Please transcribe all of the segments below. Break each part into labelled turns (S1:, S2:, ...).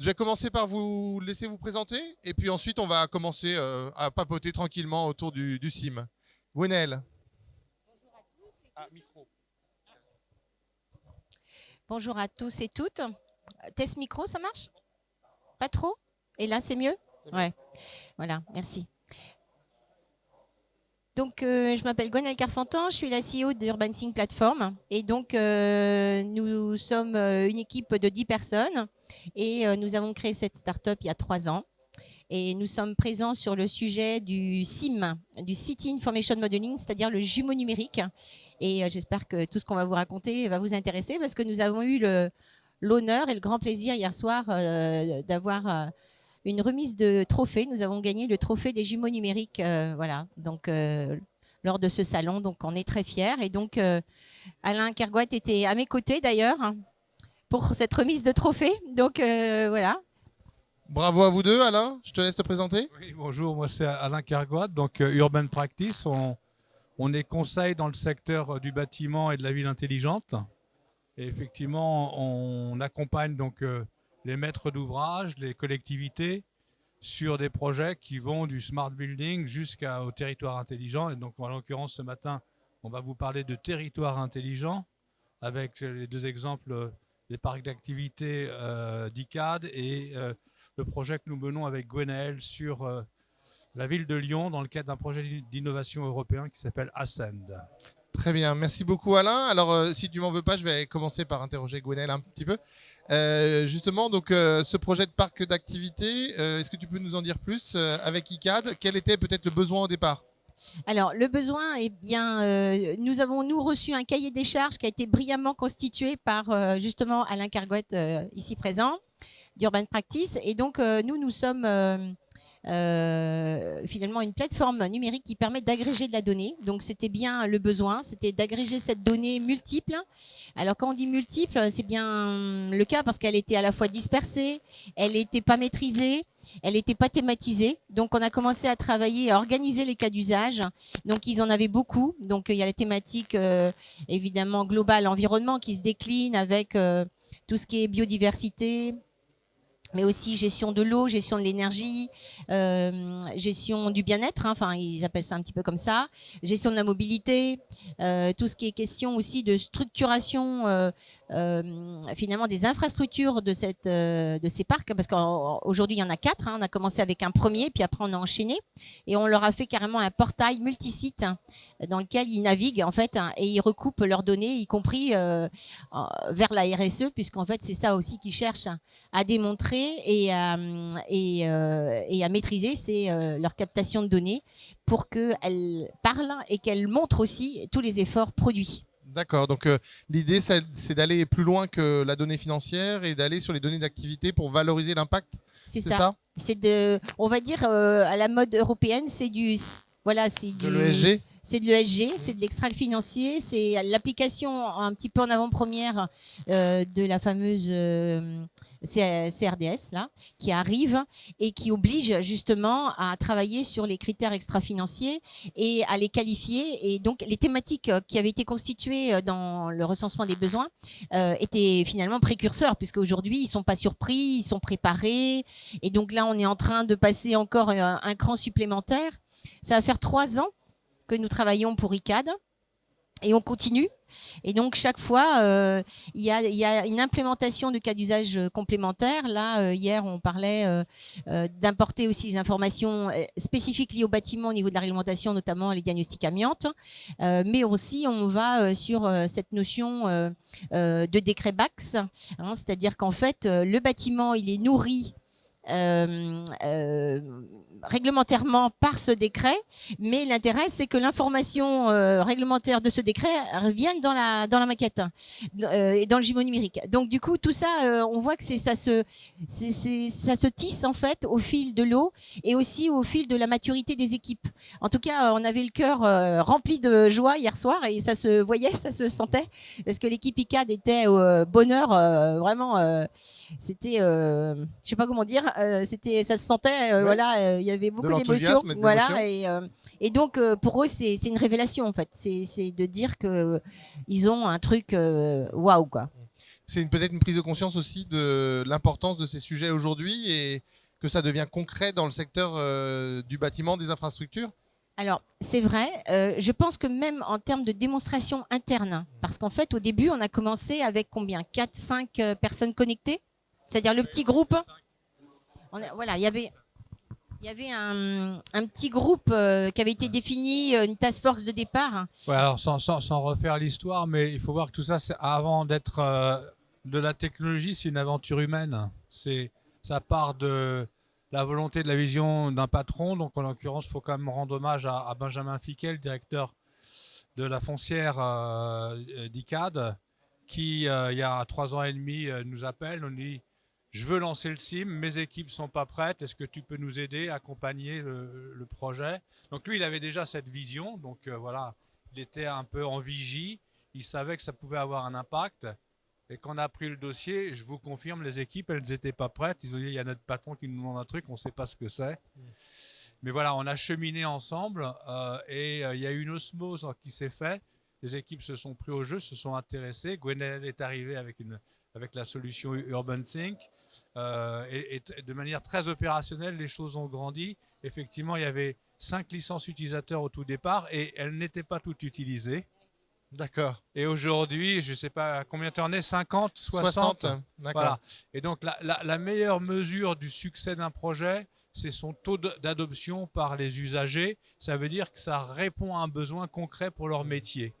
S1: vais commencer par vous laisser vous présenter et puis ensuite on va commencer à papoter tranquillement autour du CIM. Gwenaëlle. Micro.
S2: Bonjour à tous et toutes. Test micro, ça marche? Pas trop? Et là, c'est mieux? Ouais. Voilà, merci. Donc, je m'appelle Gwenaëlle Carfentan, je suis la CEO de Urban Sync Platform. Et donc, nous sommes une équipe de 10 personnes et nous avons créé cette start-up il y a 3 ans. Et nous sommes présents sur le sujet du CIM, du City Information Modeling, c'est-à-dire le jumeau numérique. Et j'espère que tout ce qu'on va vous raconter va vous intéresser parce que nous avons eu l'honneur et le grand plaisir hier soir d'avoir une remise de trophée. Nous avons gagné le trophée des jumeaux numériques, voilà, donc lors de ce salon. Donc on est très fiers. Et donc Alain Kergoat était à mes côtés d'ailleurs pour cette remise de trophée. Donc voilà.
S1: Bravo à vous deux, Alain. Je te laisse te présenter.
S3: Oui, bonjour, moi c'est Alain Kergoat, donc Urban Practice. On est conseil dans le secteur du bâtiment et de la ville intelligente. Et effectivement, on accompagne donc les maîtres d'ouvrage, les collectivités sur des projets qui vont du smart building jusqu'au territoire intelligent. Et donc, en l'occurrence, ce matin, on va vous parler de territoire intelligent avec les 2 exemples des parcs d'activités d'ICAD et le projet que nous menons avec Gwenaëlle sur la ville de Lyon dans le cadre d'un projet d'innovation européen qui s'appelle Ascend.
S1: Très bien, merci beaucoup Alain. Alors si tu m'en veux pas, je vais commencer par interroger Gwenaëlle un petit peu. Justement, donc ce projet de parc d'activité, est-ce que tu peux nous en dire plus avec ICAD? Quel était peut-être le besoin au départ?
S2: Alors, le besoin, eh bien, nous avons reçu un cahier des charges qui a été brillamment constitué par justement Alain Kergoat, ici présent, d'Urban Practice. Et donc, nous sommes finalement une plateforme numérique qui permet d'agréger de la donnée. Donc, c'était bien le besoin, c'était d'agréger cette donnée multiple. Alors, quand on dit multiple, c'est bien le cas parce qu'elle était à la fois dispersée, elle n'était pas maîtrisée, elle n'était pas thématisée. Donc, on a commencé à travailler, à organiser les cas d'usage. Donc, ils en avaient beaucoup. Donc, il y a la thématique évidemment globale environnement qui se décline avec tout ce qui est biodiversité, mais aussi gestion de l'eau, gestion de l'énergie, gestion du bien-être, hein, enfin ils appellent ça un petit peu comme ça, gestion de la mobilité, tout ce qui est question aussi de structuration finalement des infrastructures de ces parcs, parce qu'aujourd'hui il y en a 4, hein, on a commencé avec un premier, puis après on a enchaîné, et on leur a fait carrément un portail multisite dans lequel ils naviguent en fait, et ils recoupent leurs données, y compris vers la RSE, puisqu'en fait c'est ça aussi qu'ils cherchent à démontrer et à maîtriser, c'est leur captation de données pour qu'elles parlent et qu'elles montrent aussi tous les efforts produits.
S1: D'accord, donc l'idée c'est d'aller plus loin que la donnée financière et d'aller sur les données d'activité pour valoriser l'impact.
S2: C'est ça. On va dire à la mode européenne, c'est de l'ESG. C'est de l'ESG, c'est de l'extract financier, c'est l'application un petit peu en avant-première de la fameuse CRDS là, qui arrive et qui oblige justement à travailler sur les critères extra-financiers et à les qualifier. Et donc, les thématiques qui avaient été constituées dans le recensement des besoins étaient finalement précurseurs, puisque aujourd'hui, ils ne sont pas surpris, ils sont préparés. Et donc là, on est en train de passer encore un cran supplémentaire. Ça va faire 3 ans que nous travaillons pour ICAD. Et on continue. Et donc, chaque fois, il y a une implémentation de cas d'usage complémentaires. Là, hier, on parlait d'importer aussi les informations spécifiques liées au bâtiment au niveau de la réglementation, notamment les diagnostics amiantes. Mais aussi, on va sur cette notion de décret BACS. Hein, c'est-à-dire qu'en fait, le bâtiment, il est nourri réglementairement par ce décret, mais l'intérêt c'est que l'information réglementaire de ce décret revienne dans la maquette et dans le jumeau numérique. Donc du coup tout ça, on voit que ça se tisse en fait au fil de l'eau et aussi au fil de la maturité des équipes. En tout cas, on avait le cœur rempli de joie hier soir et ça se voyait, ça se sentait parce que l'équipe ICAD était au bonheur, vraiment. C'était, je sais pas comment dire, ça se sentait, ouais. Voilà. Il y avait beaucoup d'émotions, voilà, et donc pour eux c'est une révélation en fait, c'est de dire que ils ont un truc waouh quoi.
S1: c'est peut-être une prise de conscience aussi de l'importance de ces sujets aujourd'hui et que ça devient concret dans le secteur du bâtiment, des infrastructures.
S2: Alors, c'est vrai. Je pense que même en termes de démonstration interne, parce qu'en fait, au début, on a commencé avec combien 4, 5 personnes connectées, c'est-à-dire le petit groupe. Voilà, il y avait un petit groupe qui avait été défini, une task force de départ.
S3: Ouais, alors sans refaire l'histoire, mais il faut voir que tout ça, avant d'être de la technologie, c'est une aventure humaine. Ça part de la volonté de la vision d'un patron. Donc, en l'occurrence, il faut quand même rendre hommage à Benjamin Fiquet, le directeur de la foncière d'ICAD, qui, il y a 3 ans et demi, nous appelle, nous dit « Je veux lancer le CIM, mes équipes ne sont pas prêtes, est-ce que tu peux nous aider, accompagner le projet ?» Donc, lui, il avait déjà cette vision. Donc, voilà, il était un peu en vigie. Il savait que ça pouvait avoir un impact. Et quand on a pris le dossier, je vous confirme, les équipes, elles n'étaient pas prêtes. Ils ont dit, il y a notre patron qui nous demande un truc, on ne sait pas ce que c'est. Mais voilà, on a cheminé ensemble et il y a eu une osmose qui s'est faite. Les équipes se sont pris au jeu, se sont intéressées. Gwenaëlle est arrivé avec la solution Urban Think. Et de manière très opérationnelle, les choses ont grandi. Effectivement, il y avait 5 licences utilisateurs au tout départ et elles n'étaient pas toutes utilisées.
S1: D'accord.
S3: Et aujourd'hui, je ne sais pas combien tu en es, 50, 60
S1: D'accord.
S3: Voilà. Et donc, la meilleure mesure du succès d'un projet, c'est son taux d'adoption par les usagers. Ça veut dire que ça répond à un besoin concret pour leur métier.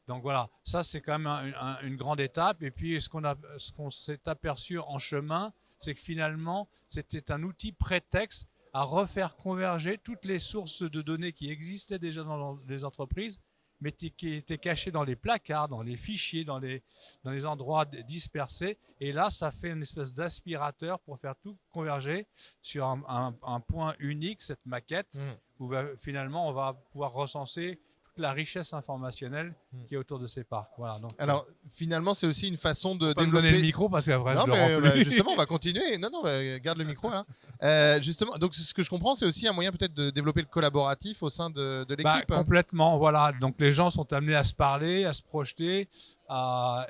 S3: Donc voilà, ça c'est quand même une grande étape. Et puis, ce qu'on s'est aperçu en chemin, c'est que finalement, c'était un outil prétexte à refaire converger toutes les sources de données qui existaient déjà dans les entreprises, mais qui étaient cachés dans les placards, dans les fichiers, dans les endroits dispersés. Et là, ça fait une espèce d'aspirateur pour faire tout converger sur un point unique, cette maquette, où finalement, on va pouvoir recenser toute la richesse informationnelle qui est autour de ces parcs. Voilà, donc,
S1: alors, finalement, c'est aussi une façon de
S3: pas
S1: développer...
S3: me donner le micro parce qu'après,
S1: non,
S3: je le
S1: mais
S3: rends plus.
S1: justement, on va continuer. Non, garde le micro là. Justement, donc ce que je comprends, c'est aussi un moyen peut-être de développer le collaboratif au sein de l'équipe.
S3: Complètement, voilà. Donc les gens sont amenés à se parler, à se projeter.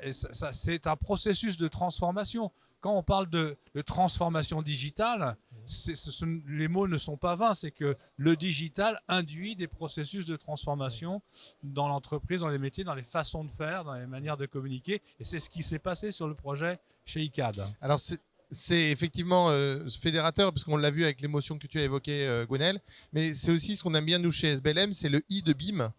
S3: Et c'est un processus de transformation. Quand on parle de transformation digitale, les mots ne sont pas vains. C'est que le digital induit des processus de transformation dans l'entreprise, dans les métiers, dans les façons de faire, dans les manières de communiquer. Et c'est ce qui s'est passé sur le projet chez ICAD.
S1: Alors, c'est effectivement fédérateur, parce qu'on l'a vu avec l'émotion que tu as évoquée, Gwenaëlle, mais c'est aussi ce qu'on aime bien, nous, chez SBLM, c'est le I de BIM.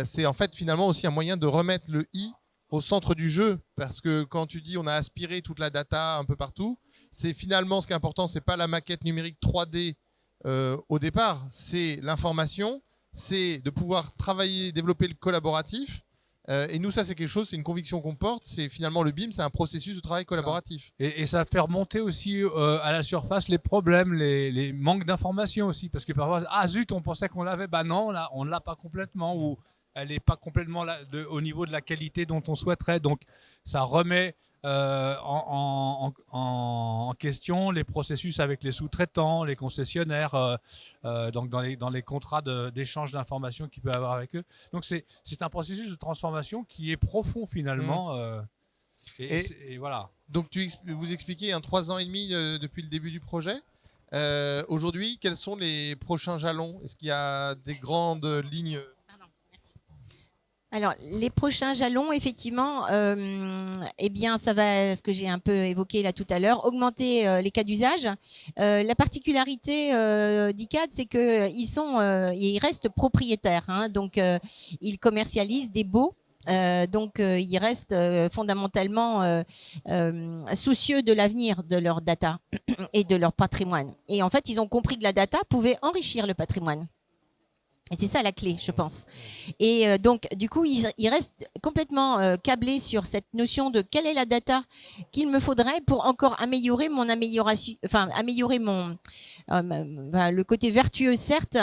S1: C'est en fait finalement aussi un moyen de remettre le I au centre du jeu, parce que quand tu dis on a aspiré toute la data un peu partout, c'est finalement ce qui est important, c'est pas la maquette numérique 3D au départ, c'est l'information, c'est de pouvoir travailler, développer le collaboratif. Et nous, ça, c'est quelque chose, c'est une conviction qu'on porte. C'est finalement le BIM, c'est un processus de travail collaboratif.
S3: Et ça fait remonter aussi à la surface les problèmes, les manques d'informations aussi. Parce que parfois, ah zut, on pensait qu'on l'avait. Bah non, on ne l'a pas complètement. Ou elle n'est pas complètement au niveau de la qualité dont on souhaiterait. Donc, ça remet en question les processus avec les sous-traitants, les concessionnaires, donc dans les contrats d'échange d'informations qu'il peut y avoir avec eux. Donc c'est un processus de transformation qui est profond finalement. Et voilà.
S1: Donc vous expliquez 3 ans et demi depuis le début du projet. Aujourd'hui, quels sont les prochains jalons? Est-ce qu'il y a des grandes lignes?
S2: Alors, les prochains jalons, effectivement, eh bien, ça va, ce que j'ai un peu évoqué là tout à l'heure, augmenter les cas d'usage. La particularité d'ICAD, c'est qu'ils restent propriétaires, hein, donc ils commercialisent des baux. Donc, ils restent fondamentalement soucieux de l'avenir de leur data et de leur patrimoine. Et en fait, ils ont compris que la data pouvait enrichir le patrimoine. Et c'est ça la clé, je pense. Et donc, du coup, ils restent complètement câblés sur cette notion de quelle est la data qu'il me faudrait pour encore améliorer le côté vertueux, certes,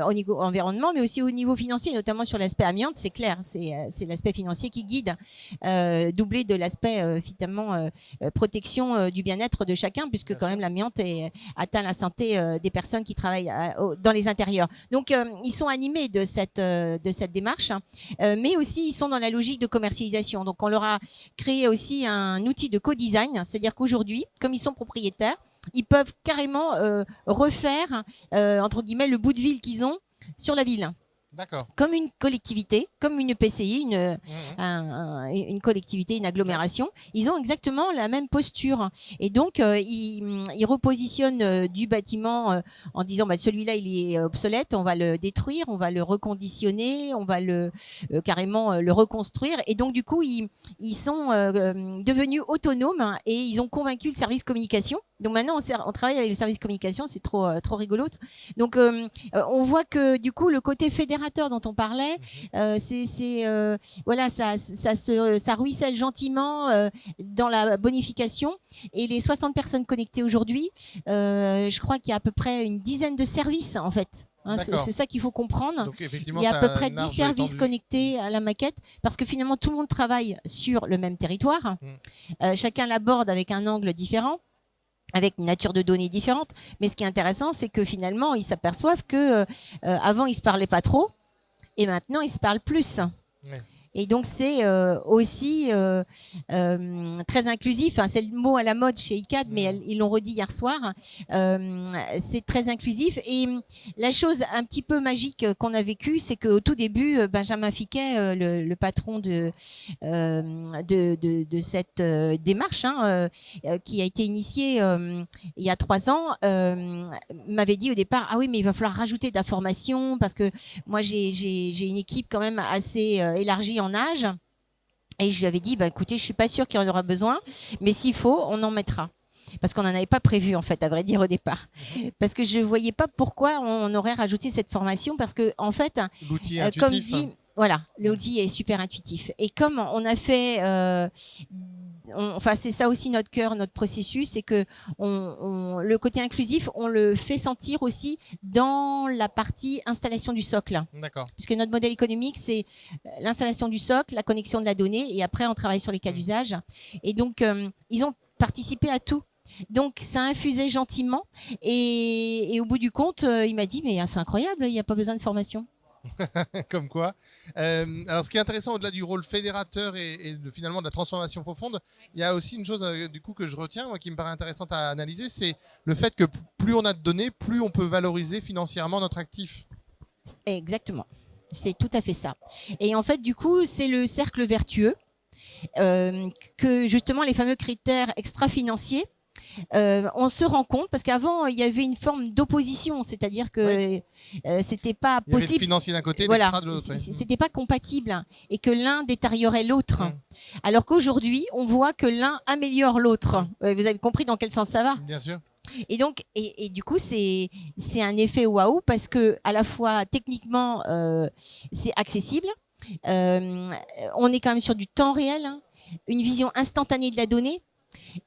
S2: au niveau environnement, mais aussi au niveau financier, notamment sur l'aspect amiante. C'est clair, c'est l'aspect financier qui guide, doublé de l'aspect finalement protection du bien-être de chacun, puisque quand même l'amiante atteint la santé des personnes qui travaillent dans les intérieurs. Donc, ils sont sont animés de cette démarche, mais aussi ils sont dans la logique de commercialisation. Donc on leur a créé aussi un outil de co-design, c'est-à-dire qu'aujourd'hui, comme ils sont propriétaires, ils peuvent carrément refaire, entre guillemets, le bout de ville qu'ils ont sur la ville.
S1: D'accord.
S2: Comme une collectivité, comme une PCI, une collectivité, une agglomération, ils ont exactement la même posture. Et donc, ils repositionnent du bâtiment en disant celui-là, il est obsolète, on va le détruire, on va le reconditionner, on va carrément le reconstruire. Et donc, du coup, ils sont devenus autonomes et ils ont convaincu le service communication. Donc maintenant, on travaille avec le service communication, c'est trop rigolo. Donc, on voit que du coup, le côté fédérateur dont on parlait, voilà, ça ruisselle gentiment dans la bonification. Et les 60 personnes connectées aujourd'hui, je crois qu'il y a à peu près une dizaine de services en fait. Hein, c'est ça qu'il faut comprendre.
S1: Donc,
S2: il y a à peu près 10 services connectés à la maquette parce que finalement tout le monde travaille sur le même territoire. Chacun l'aborde avec un angle différent, avec une nature de données différente. Mais ce qui est intéressant, c'est que finalement, ils s'aperçoivent que avant, ils se parlaient pas trop, et maintenant, ils se parlent plus. Ouais. Et donc, c'est aussi très inclusif. Hein, c'est le mot à la mode chez ICAD, mais ils l'ont redit hier soir. C'est très inclusif. Et la chose un petit peu magique qu'on a vécue, c'est qu'au tout début, Benjamin Fiquet, le patron de cette démarche, qui a été initiée il y a 3 ans, m'avait dit au départ, ah oui, mais il va falloir rajouter de la formation parce que moi, j'ai une équipe quand même assez élargie en âge, et je lui avais dit écoutez, je suis pas sûre qu'il y en aura besoin, mais s'il faut, on en mettra, parce qu'on n'en avait pas prévu en fait, à vrai dire, au départ, parce que je voyais pas pourquoi on aurait rajouté cette formation, parce que en fait,
S1: l'outil
S2: comme dit, voilà, l'outil est super intuitif, et comme on a fait c'est ça aussi notre cœur, notre processus, c'est que le côté inclusif, on le fait sentir aussi dans la partie installation du socle.
S1: D'accord.
S2: Puisque notre modèle économique, c'est l'installation du socle, la connexion de la donnée, et après on travaille sur les cas d'usage. Et donc ils ont participé à tout. Donc ça a infusé gentiment, et au bout du compte, il m'a dit mais c'est incroyable, il n'y a pas besoin de formation.
S1: Comme quoi. Alors, ce qui est intéressant au-delà du rôle fédérateur et finalement de la transformation profonde, il y a aussi une chose du coup que je retiens, moi, qui me paraît intéressante à analyser, c'est le fait que plus on a de données, plus on peut valoriser financièrement notre actif.
S2: Exactement. C'est tout à fait ça. Et en fait, du coup, c'est le cercle vertueux que justement les fameux critères extra-financiers. On se rend compte, parce qu'avant il y avait une forme d'opposition, c'est-à-dire que c'était pas possible. Il y avait le
S1: financier d'un côté,
S2: voilà,
S1: l'extra de l'autre.
S2: C'était pas compatible, et que l'un détériorait l'autre. Alors qu'aujourd'hui, on voit que l'un améliore l'autre. Vous avez compris dans quel sens ça va ?
S1: Bien sûr.
S2: Et donc, et du coup, c'est un effet waouh, parce que à la fois techniquement, c'est accessible. On est quand même sur du temps réel, une vision instantanée de la donnée.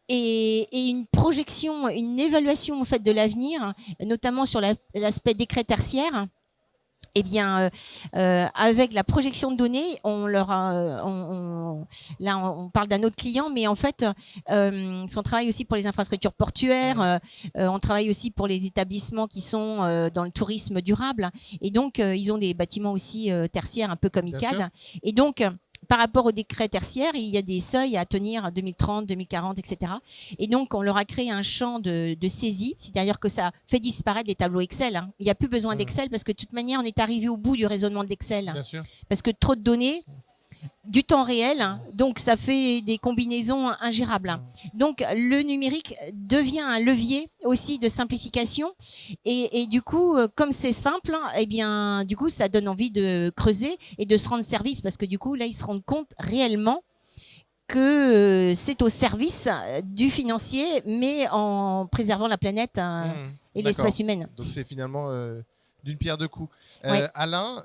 S2: Et une projection, une évaluation en fait de l'avenir, notamment sur l'aspect décret tertiaire. Eh bien, avec la projection de données, là, on parle d'un autre client, mais en fait, parce qu'on travaille aussi pour les infrastructures portuaires, on travaille aussi pour les établissements qui sont dans le tourisme durable, et donc ils ont des bâtiments aussi tertiaires, un peu comme ICAD, et donc par rapport au décret tertiaire, il y a des seuils à tenir à 2030, 2040, etc. Et donc, on leur a créé un champ de saisie, c'est-à-dire que ça fait disparaître des tableaux Excel. Il n'y a plus besoin d'Excel, parce que de toute manière, on est arrivé au bout du raisonnement de l'Excel.
S1: Bien sûr.
S2: Parce que trop de données, du temps réel, donc ça fait des combinaisons ingérables. Donc, le numérique devient un levier aussi de simplification, et du coup, comme c'est simple, eh bien, du coup, ça donne envie de creuser et de se rendre service, parce que du coup, là, ils se rendent compte réellement que c'est au service du financier, mais en préservant la planète et l'espace humain.
S1: Donc, c'est finalement d'une pierre deux coups. Alain,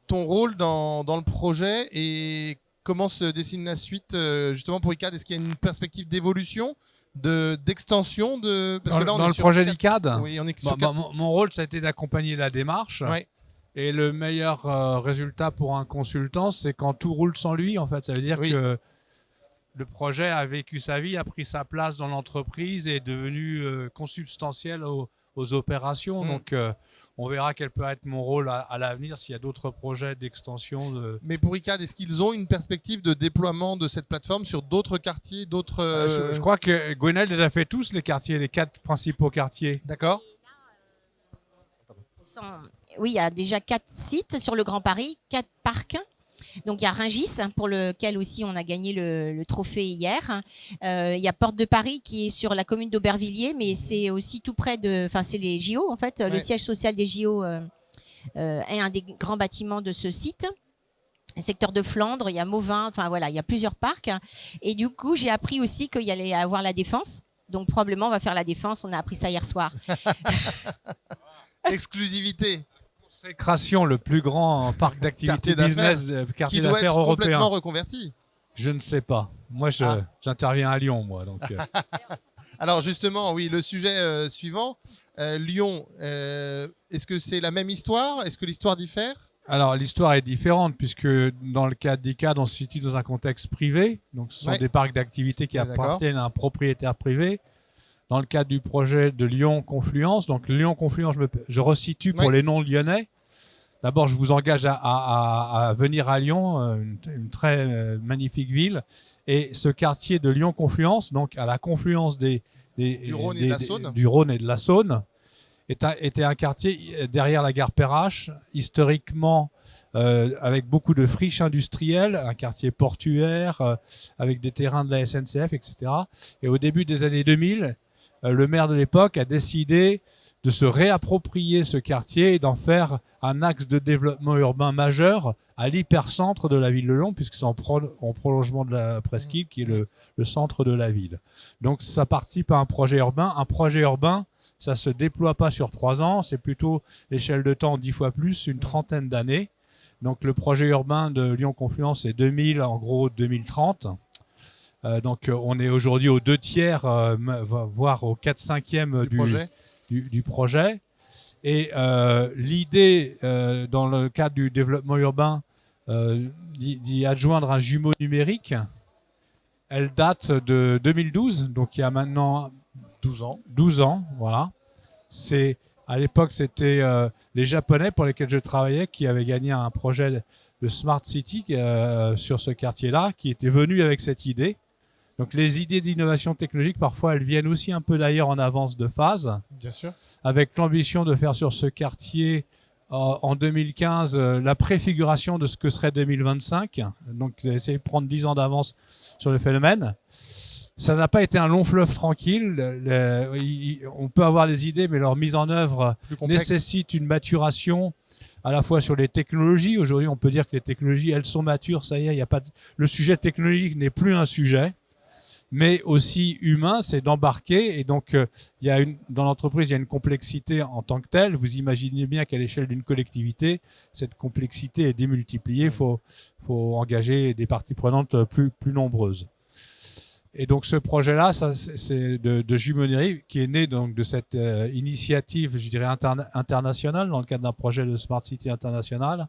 S1: ton rôle dans le projet, et comment se dessine la suite justement pour ICAD? Est-ce qu'il y a une perspective d'évolution, d'extension parce que là,
S3: dans le projet d'ICAD,
S1: oui,
S3: mon rôle, ça a été d'accompagner la démarche.
S1: Ouais.
S3: Et le meilleur résultat pour un consultant, c'est quand tout roule sans lui. En fait, ça veut dire que le projet a vécu sa vie, a pris sa place dans l'entreprise et est devenu consubstantiel aux opérations. Donc, on verra quel peut être mon rôle à l'avenir s'il y a d'autres projets d'extension.
S1: Mais pour ICAD, est-ce qu'ils ont une perspective de déploiement de cette plateforme sur d'autres quartiers, d'autres...
S3: Je crois que Gwenaël les a fait tous, les quartiers, les 4 principaux quartiers.
S1: D'accord.
S2: Oui, il y a déjà 4 sites sur le Grand Paris, 4 parcs. Donc il y a Rungis, pour lequel aussi on a gagné le trophée hier. Il y a Porte de Paris qui est sur la commune d'Aubervilliers, mais c'est aussi tout près de... Enfin, c'est les JO, en fait. Ouais. Le siège social des JO est un des grands bâtiments de ce site. Le secteur de Flandre, il y a Mauvin, enfin voilà, il y a plusieurs parcs. Et du coup, j'ai appris aussi qu'il y allait avoir la Défense. Donc probablement, on va faire la Défense. On a appris ça hier soir.
S1: Exclusivité.
S3: Consécration, le plus grand parc d'activité business, quartier d'affaires européen.
S1: Complètement reconverti.
S3: Je ne sais pas. Moi, j'interviens à Lyon, moi. Donc,
S1: Alors justement, oui, le sujet suivant, Lyon, est-ce que c'est la même histoire? Est-ce que l'histoire diffère?
S3: Alors, l'histoire est différente puisque dans le cas d'ICAD, on se situe dans un contexte privé. Donc, ce sont des parcs d'activité qui appartiennent à un propriétaire privé. Dans le cadre du projet de Lyon-Confluence, donc Lyon-Confluence, je resitue pour les non-lyonnais. D'abord, je vous engage à venir à Lyon, une très magnifique ville. Et ce quartier de Lyon-Confluence, donc à la confluence du Rhône et de la Saône, était un quartier derrière la gare Perrache, historiquement avec beaucoup de friches industrielles, un quartier portuaire, avec des terrains de la SNCF, etc. Et au début des années 2000, le maire de l'époque a décidé de se réapproprier ce quartier et d'en faire un axe de développement urbain majeur à l'hypercentre de la ville de Lyon, puisque c'est en prolongement de la presqu'île qui est le centre de la ville. Donc ça participe à un projet urbain. Un projet urbain, ça se déploie pas sur 3 ans, c'est plutôt l'échelle de temps 10 fois plus, une trentaine d'années. Donc le projet urbain de Lyon-Confluence est 2000, en gros 2030. Donc on est aujourd'hui aux 2/3, voire aux 4/5 du projet. Et l'idée, dans le cadre du développement urbain, d'y adjoindre un jumeau numérique, elle date de 2012, donc il y a maintenant 12 ans, voilà. À l'époque, c'était les Japonais pour lesquels je travaillais qui avaient gagné un projet de Smart City sur ce quartier-là, qui était venu avec cette idée. Donc les idées d'innovation technologique, parfois, elles viennent aussi un peu d'ailleurs en avance de phase.
S1: Bien sûr.
S3: Avec l'ambition de faire sur ce quartier, en 2015, la préfiguration de ce que serait 2025. Donc essayer de prendre 10 ans d'avance sur le phénomène. Ça n'a pas été un long fleuve tranquille. On peut avoir des idées, mais leur mise en œuvre nécessite une maturation à la fois sur les technologies. Aujourd'hui, on peut dire que les technologies, elles sont matures. Ça y est, le sujet technologique n'est plus un sujet, mais aussi humain, c'est d'embarquer. Et donc, dans l'entreprise, il y a une complexité en tant que telle. Vous imaginez bien qu'à l'échelle d'une collectivité, cette complexité est démultipliée. Il faut engager des parties prenantes plus nombreuses. Et donc, ce projet-là, c'est de jumeaunerie qui est né donc de cette initiative, je dirais, internationale, dans le cadre d'un projet de Smart City international,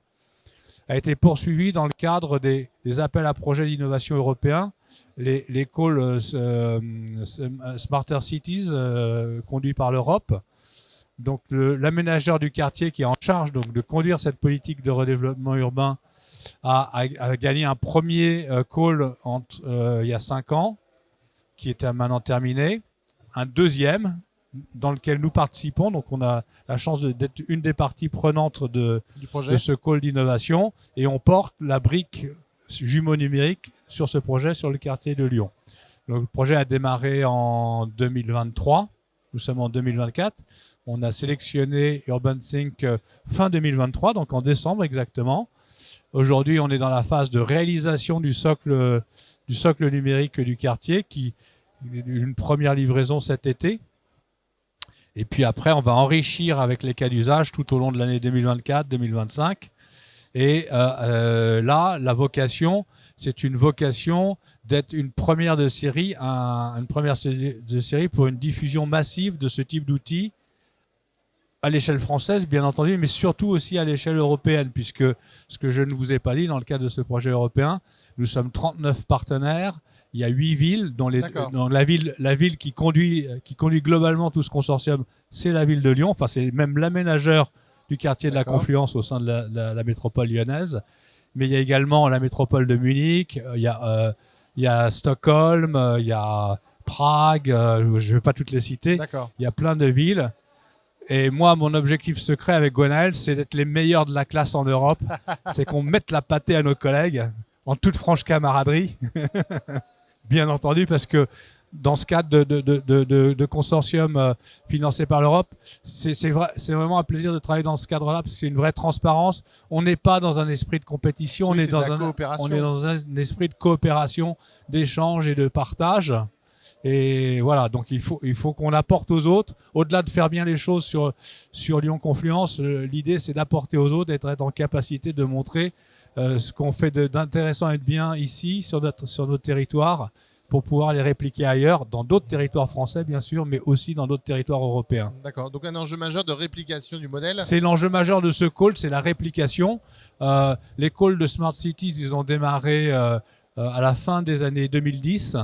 S3: a été poursuivi dans le cadre des appels à projets d'innovation européens, les calls Smarter Cities conduits par l'Europe. Donc l'aménageur du quartier qui est en charge donc de conduire cette politique de redéveloppement urbain a gagné un premier call il y a 5 ans, qui est maintenant terminé. Un deuxième dans lequel nous participons. Donc on a la chance d'être une des parties prenantes de ce call d'innovation, et on porte la brique jumeau numérique sur ce projet sur le quartier de Lyon. Donc, le projet a démarré en 2023, nous sommes en 2024. On a sélectionné Urban Think fin 2023, donc en décembre exactement. Aujourd'hui, on est dans la phase de réalisation du socle numérique du quartier, qui une première livraison cet été. Et puis après, on va enrichir avec les cas d'usage tout au long de l'année 2024-2025. Et là, la vocation, c'est une vocation d'être une première de série, une première de série pour une diffusion massive de ce type d'outils à l'échelle française, bien entendu, mais surtout aussi à l'échelle européenne, puisque ce que je ne vous ai pas dit, dans le cadre de ce projet européen, nous sommes 39 partenaires il y a 8 villes,
S1: D'accord.
S3: dont la ville qui conduit globalement tout ce consortium, c'est la ville de Lyon. Enfin, c'est même l'aménageur du quartier de la
S1: D'accord.
S3: Confluence au sein de la métropole lyonnaise. Mais il y a également la métropole de Munich, il y a Stockholm, il y a Prague, je ne vais pas toutes les citer.
S1: D'accord.
S3: Il y a plein de villes. Et moi, mon objectif secret avec Gwenaël, c'est d'être les meilleurs de la classe en Europe. C'est qu'on mette la pâtée à nos collègues, en toute franche camaraderie. Bien entendu, parce que dans ce cadre de consortium financé par l'Europe, c'est vraiment un plaisir de travailler dans ce cadre-là, parce que c'est une vraie transparence. On n'est pas dans un esprit de compétition,
S1: Oui,
S3: on est
S1: c'est de la
S3: dans
S1: coopération.
S3: un esprit de coopération, d'échange et de partage. Et voilà, donc il faut qu'on apporte aux autres. Au-delà de faire bien les choses sur Lyon Confluence, l'idée c'est d'apporter aux autres, d'être en capacité de montrer ce qu'on fait d'intéressant et de bien ici sur notre territoire, pour pouvoir les répliquer ailleurs, dans d'autres territoires français bien sûr, mais aussi dans d'autres territoires européens.
S1: D'accord. Donc un enjeu majeur de réplication du modèle.
S3: C'est l'enjeu majeur de ce call, c'est la réplication. Les calls de Smart Cities, ils ont démarré à la fin des années 2010.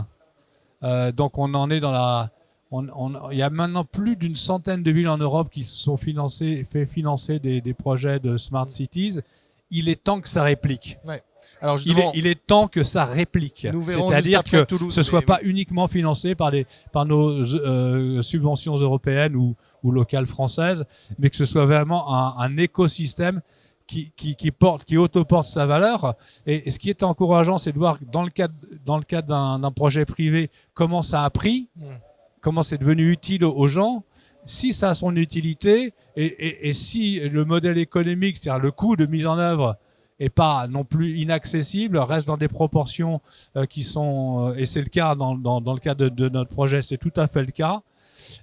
S3: Donc on en est dans il y a maintenant plus d'une centaine de villes en Europe qui se sont fait financer des projets de Smart Cities. Il est temps que ça réplique.
S1: Ouais. Alors justement,
S3: Il est temps que ça réplique.
S1: nous verrons
S3: C'est-à-dire
S1: juste après
S3: que
S1: Toulouse,
S3: ce soit
S1: mais
S3: pas
S1: oui.
S3: uniquement financé par nos subventions européennes ou locales françaises, mais que ce soit vraiment un écosystème qui autoporte sa valeur. Et ce qui est encourageant, c'est de voir que dans le cadre d'un projet privé, comment ça a pris, comment c'est devenu utile aux gens. Si ça a son utilité et si le modèle économique, c'est-à-dire le coût de mise en œuvre, est pas non plus inaccessible, reste dans des proportions qui sont, et c'est le cas dans le cadre de notre projet, c'est tout à fait le cas,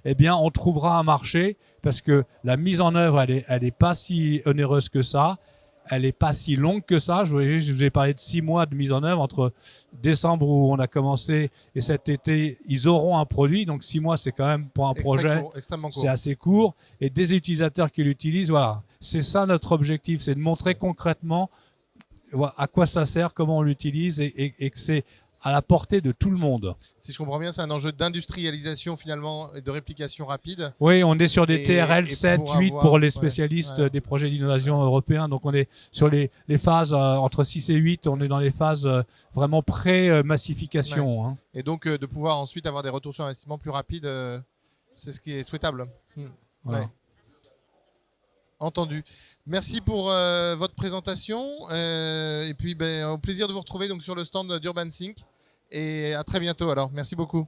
S3: eh bien on trouvera un marché, parce que la mise en œuvre, elle est pas si onéreuse que ça, elle est pas si longue que ça. Je vous ai parlé de 6 mois de mise en œuvre entre décembre où on a commencé et cet été, ils auront un produit. Donc 6 mois, c'est quand même pour un projet,
S1: Extrêmement court.
S3: c'est assez court. Et des utilisateurs qui l'utilisent, voilà. C'est ça notre objectif, c'est de montrer concrètement à quoi ça sert, comment on l'utilise et que c'est à la portée de tout le monde.
S1: Si je comprends bien, c'est un enjeu d'industrialisation finalement et de réplication rapide.
S3: Oui, on est sur des
S1: Et-
S3: TRL
S1: et
S3: 7,
S1: pour
S3: 8
S1: avoir-
S3: pour les
S1: ouais,
S3: spécialistes
S1: ouais.
S3: des projets d'innovation européens. Donc on est sur les phases entre 6 et 8, on est dans les phases vraiment pré-massification. Hein.
S1: Et donc de pouvoir ensuite avoir des retours sur investissement plus rapides, c'est ce qui est souhaitable.
S3: Voilà.
S1: Ouais. Entendu. Merci pour votre présentation. Et puis au plaisir de vous retrouver donc sur le stand d'Urban Sync. Et à très bientôt alors. Merci beaucoup.